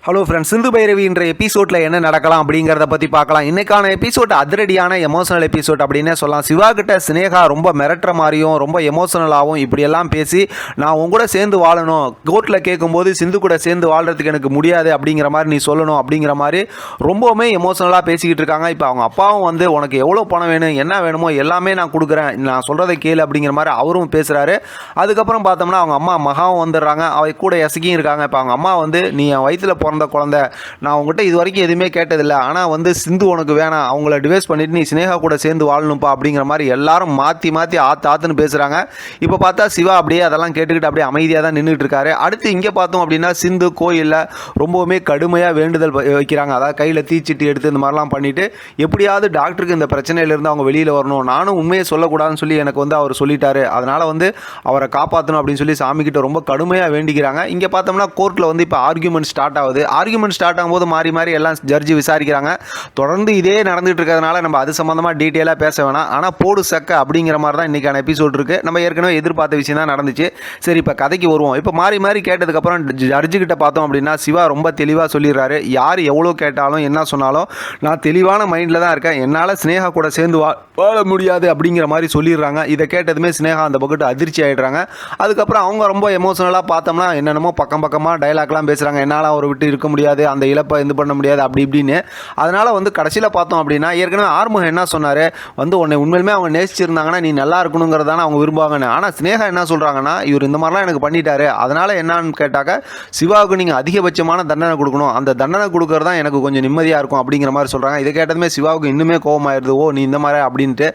Hello friends, Sindhu Bhairavi என்ற எபிசோடில் என்ன நடக்கலாம் அப்படிங்கிறத பற்றி பார்க்கலாம். இன்றைக்கான எபிசோட் அதிரடியான எமோஷனல் எபிசோட் அப்படின்னே சொல்லலாம். சிவா கிட்ட சினேகா ரொம்ப மிரட்டுற மாதிரியும் ரொம்ப எமோஷனலாகவும் இப்படியெல்லாம் பேசி நான் உங்க கூட சேர்ந்து வாழணும், கோர்ட்டில் கேட்கும்போது சிந்து கூட சேர்ந்து வாழ்கிறதுக்கு எனக்கு முடியாது அப்படிங்கிற மாதிரி நீ சொல்லணும் அப்படிங்கிற மாதிரி ரொம்பவுமே எமோஷனலாக பேசிக்கிட்டு இருக்காங்க. இப்போ அவங்க அப்பாவும் வந்து உனக்கு எவ்வளோ பணம் வேணும், என்ன வேணுமோ எல்லாமே நான் கொடுக்குறேன், நான் சொல்கிறத கேளு அப்படிங்கிற மாதிரி அவரும் பேசுகிறாரு. அதுக்கப்புறம் பார்த்தோம்னா அவங்க அம்மா மகாவும் வந்துடுறாங்க, அவ கூட எசக்கியும் இருக்காங்க. இப்போ அவங்க அம்மா வந்து நீ என் வயிற்றில் பிறந்த குழந்தை, நான் உங்ககிட்ட இது வரைக்கும் எதுவுமே கேட்டதில்லை, ஆனால் வந்து சிந்து உனக்கு வேணாம், அவங்கள டிவைஸ் பண்ணிட்டு நீ சினேகா கூட சேர்ந்து வாழணும்ப்பா அப்படிங்கிற மாதிரி எல்லாரும் மாற்றி மாற்றி ஆத்துன்னு பேசுகிறாங்க. இப்போ பார்த்தா சிவா அப்படியே அதெல்லாம் கேட்டுக்கிட்டு அப்படியே அமைதியாக தான் நின்றுட்டு இருக்காரு. அடுத்து இங்கே பார்த்தோம் அப்படின்னா சிந்து கோயிலில் ரொம்பவுமே கடுமையாக வேண்டுதல் வைக்கிறாங்க. அதாவது கையில் தீச்சிட்டு எடுத்து இந்த மாதிரிலாம் பண்ணிவிட்டு எப்படியாவது டாக்டருக்கு இந்த பிரச்சனையிலேருந்து அவங்க வெளியில் வரணும், நானும் உண்மையை சொல்லக்கூடாதுன்னு சொல்லி எனக்கு வந்து அவர் சொல்லிட்டாரு, அதனால் வந்து அவரை காப்பாற்றணும் அப்படின்னு சொல்லி சாமிக்கிட்ட ரொம்ப கடுமையாக வேண்டிக்கிறாங்க. இங்கே பார்த்தோம்னா கோர்ட்டில் வந்து இப்போ ஆர்கியூமெண்ட் ஸ்டார்ட் ஆகுது. ஆர்கியூமெண்ட் ஸ்டார்ட் ஆகும்போது மாறி மாறி எல்லாம் ஜட்ஜி விசாரிக்கிறாங்க. தொடர்ந்து இதே நடந்துகிட்டு இருக்கிறதுனால நம்ம அது சம்மந்தமாக டீட்டெயிலாக பேச வேணாம். ஆனால் போடு சக்க அப்படிங்கிற மாதிரி தான் இன்றைக்கான எபிசோட் இருக்குது. நம்ம ஏற்கனவே எதிர்பார்த்த விஷயம் தான் நடந்துச்சு. சரி, இப்போ கதைக்கு வருவோம். இப்போ மாறி மாறி கேட்டதுக்கப்புறம் ஜட்ஜுக்கிட்ட பார்த்தோம் அப்படின்னா சிவா ரொம்ப தெளிவாக சொல்லிடுறாரு, யார் எவ்வளோ கேட்டாலும் என்ன சொன்னாலும் நான் தெளிவான மைண்டில் தான் இருக்கேன், என்னால் சினேகா கூட சேர்ந்து வாழ முடியாது அப்படிங்கிற மாதிரி சொல்லிடுறாங்க. இதை கேட்டதுமே சினேகா அந்த பக்கத்து அதிர்ச்சி ஆகிடுறாங்க. அதுக்கப்புறம் அவங்க ரொம்ப எமோஷனலாக பார்த்தோம்னா என்னென்னமோ பக்கமாக டைலாக்லாம் பேசுகிறாங்க, என்னால் அவரை விட்டு இருக்க முடியாது, அந்த இழப்பை இது பண்ண முடியாது அப்படி இப்படின்னு. அதனால் வந்து கடைசியில் பார்த்தோம் அப்படின்னா ஏற்கனவே ஆறுமுகம் என்ன சொன்னார், வந்து உன்னை உண்மையிலுமே அவங்க நேசிச்சிருந்தாங்கன்னா நீ நல்லா இருக்கணுங்கிறதான அவங்க விரும்புவாங்கன்னு. ஆனால் சினேகா என்ன சொல்கிறாங்கன்னா, இவர் இந்த மாதிரிலாம் எனக்கு பண்ணிட்டாரு, அதனால் என்னான்னு கேட்டாக்க சிவாவுக்கு நீங்கள் அதிகபட்சமான தண்டனை கொடுக்கணும், அந்த தண்டனை கொடுக்கறது தான் எனக்கு கொஞ்சம் நிம்மதியாக இருக்கும் அப்படிங்கிற மாதிரி சொல்கிறாங்க. இதை கேட்டதுமே சிவாவுக்கு இன்னுமே கோபமாயிருது, ஓ நீ இந்த மாதிரி அப்படின்ட்டு.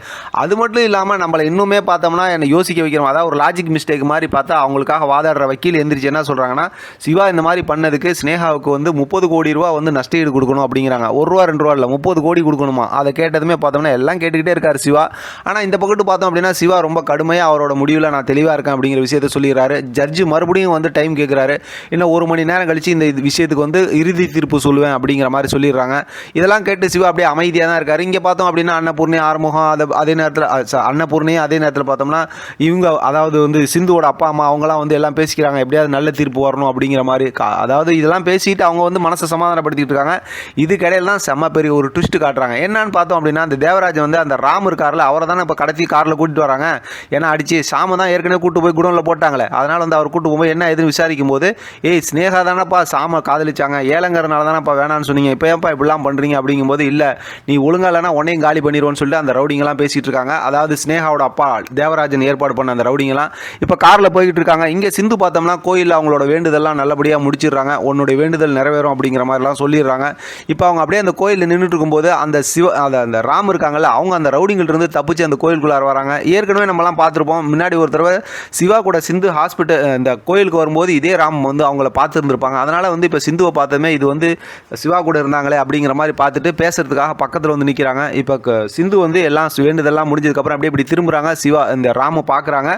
அது மட்டும் இல்லாமல் நம்மளை இன்னுமே பார்த்தோம்னா என்னை யோசிக்க வைக்கிறோம். அதாவது ஒரு லாஜிக் மிஸ்டேக் மாதிரி பார்த்தா அவங்களுக்காக வாதாடுற வக்கீல் எந்திரிச்சு என்ன சொல்கிறாங்கன்னா, சிவா இந்த மாதிரி பண்ணதுக்கு சினேகாவுக்கு வந்து 30 கோடி ரூபா வந்து நஷ்டஈடு கொடுக்கணும் அப்படிங்கிறாங்க. 1 ரூபா 2 ரூபா இல்லை, 30 கோடி கொடுக்கணுமா. அதை கேட்டதுமே பார்த்தோம்னா எல்லாம் கேட்டுக்கிட்டே இருக்கார் சிவா. ஆனால் இந்த பக்கத்து பார்த்தோம் அப்படின்னா சிவா ரொம்ப கடுமையாக அவரோட முடிவில் நான் தெளிவாக இருக்கேன் அப்படிங்கிற விஷயத்தை சொல்லிடுறாரு. ஜட்ஜு மறுபடியும் வந்து டைம் கேட்குறாரு, இன்னும் 1 மணி நேரம் கழிச்சு இந்த விஷயத்துக்கு வந்து இறுதி தீர்ப்பு சொல்லுவேன் அப்படிங்கிற மாதிரி சொல்லிடுறாங்க. இதெல்லாம் கேட்டு சிவா அப்படியே அமைதியாக தான் இருக்கார். இங்கே பார்த்தோம் அப்படின்னா அன்னபூர்ணி ஆறுமுகம் அதே நேரத்தில் அன்னபூர்ணியும் அதே நேரத்தில் பார்த்தோம்னா இவங்க அதாவது வந்து சிந்துவோட அப்பா அம்மா அவங்களாம் வந்து எல்லாம் பேசிக்கிறாங்க, எப்படியாவது நல்ல தீர்ப்பு வரணும் அப்படிங்கிற மாதிரி. அதாவது இதெல்லாம் பேசிட்டு அவங்க வந்து மனசை சமாதானப்படுத்திட்டு இருக்காங்க. இது கடையில் தான் செம்ம பெரிய ஒரு ட்விஸ்ட் காட்டுறாங்க. என்னன்னு பார்த்தோம் அப்படின்னா அந்த தேவராஜ் வந்து அந்த ராம் இருக்கார்ல, அவரை தானே இப்போ கடைசி காரில் கூட்டிட்டு வராங்க. ஏன்னா அடிச்சு சாம தான் ஏற்கனவே கூட்டு போய் குடோனில் போட்டாங்களே, அதனால் வந்து அவர் கூட்டு போகும்போது என்ன எதுன்னு விசாரிக்கும் போது, ஏய் ஸ்னேகா தானேப்பா சாம காதலிச்சாங்க, ஏலங்கிறனால தானேப்பா வேணான்னு சொன்னீங்க, இப்போ ஏன்ப்பா இப்படிலாம் பண்ணுறீங்க அப்படிங்கும்போது, இல்லை நீ ஒழுங்கா இல்லைனா உன்னையும் காலி பண்ணிடுவோன்னு சொல்லிட்டு அந்த ரவுடிங்கெல்லாம் பேசிகிட்டு இருக்காங்க. அதாவது ஸ்னேகாவோட அப்பா தேவராஜன் ஏற்பாடு பண்ண அந்த ரவுடிங்கெல்லாம் இப்போ காரில் போய்கிட்டு இருக்காங்க. இங்கே சிந்து பார்த்தோம்னா கோயிலில் அவங்களோட வேண்டுதல்லாம் நல்லபடியாக முடிச்சிடுறாங்க, உன்னுடைய வேண்டுதல் நிறைவேறும் அப்படிங்கிற மாதிரிலாம் சொல்லிடுறாங்க. இப்போ அவங்க அப்படியே அந்த கோயிலில் நின்றுட்டு இருக்கும்போது அந்த அந்த ராம் இருக்காங்கல்ல, அவங்க அந்த ரவுடிங்கிலிருந்து தப்பிச்சு அந்த கோயிலுக்குள்ளார வராங்க. ஏற்கனவே நம்மலாம் பார்த்துருப்போம், முன்னாடி ஒரு தடவை சிவா கூட சிந்து ஹாஸ்பிட்டல் இந்த கோயிலுக்கு வரும்போது இதே ராம் வந்து அவங்கள பார்த்துருந்துருப்பாங்க. அதனால் வந்து இப்போ சிந்துவை பார்த்ததுமே இது வந்து சிவா கூட இருந்தாங்களே அப்படிங்கிற மாதிரி பார்த்துட்டு பேசுறதுக்காக பக்கத்தில் வந்து நிற்கிறாங்க. இப்போ சிந்து வந்து எல்லாம் வேண்டுதெல்லாம் முடிஞ்சதுக்கப்புறம் அப்படியே இப்படி திரும்புகிறாங்க, சிவா இந்த ராமை பார்க்குறாங்க.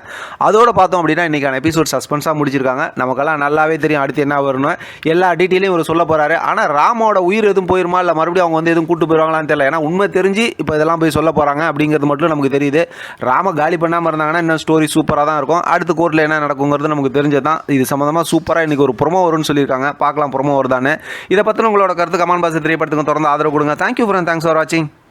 அதோடு பார்த்தோம் அப்படின்னா இன்றைக்கான எபிசோட் சஸ்பென்ஸாக முடிச்சிருக்காங்க. நமக்கெல்லாம் நல்லாவே தெரியும் அடுத்து என்ன வரணும், எல்லா டீட்டெயிலையும் ஒரு சொல்ல போகிறாரு. ஆனால் ராமோட உயிர் எதுவும் போயிருமா இல்லை மறுபடியும் அவங்க வந்து எதுவும் கூட்டு போயிடுவாங்களான்னு தெரியல. ஏன்னா உண்மை தெரிஞ்சு இப்போ இதெல்லாம் போய் சொல்ல போகிறாங்க அப்படிங்கிறது மட்டும் நமக்கு தெரியுது. ராம காலி பண்ணாமல் இருந்தாங்கன்னா இன்னும் ஸ்டோரி சூப்பராக தான் இருக்கும். அடுத்த கோர்ட்டில் என்ன நடக்குங்கிறது நமக்கு தெரிஞ்சது தான். இது சம்மந்தமாக சூப்பராக இன்றைக்கி ஒரு ப்ரொமோ வரும்னு சொல்லியிருக்காங்க, பார்க்கலாம் ப்ரொமோ வருதான்னு. இதை பற்றின உங்களோட கருத்து கமெண்ட் பாக்ஸில் தெரியப்படுத்துங்க, தொடர்ந்து ஆதரவு கொடுங்க. தேங்க்யூ ஃப்ரெண்ட், தேங்க்ஸ் ஃபார் வாட்சிங்.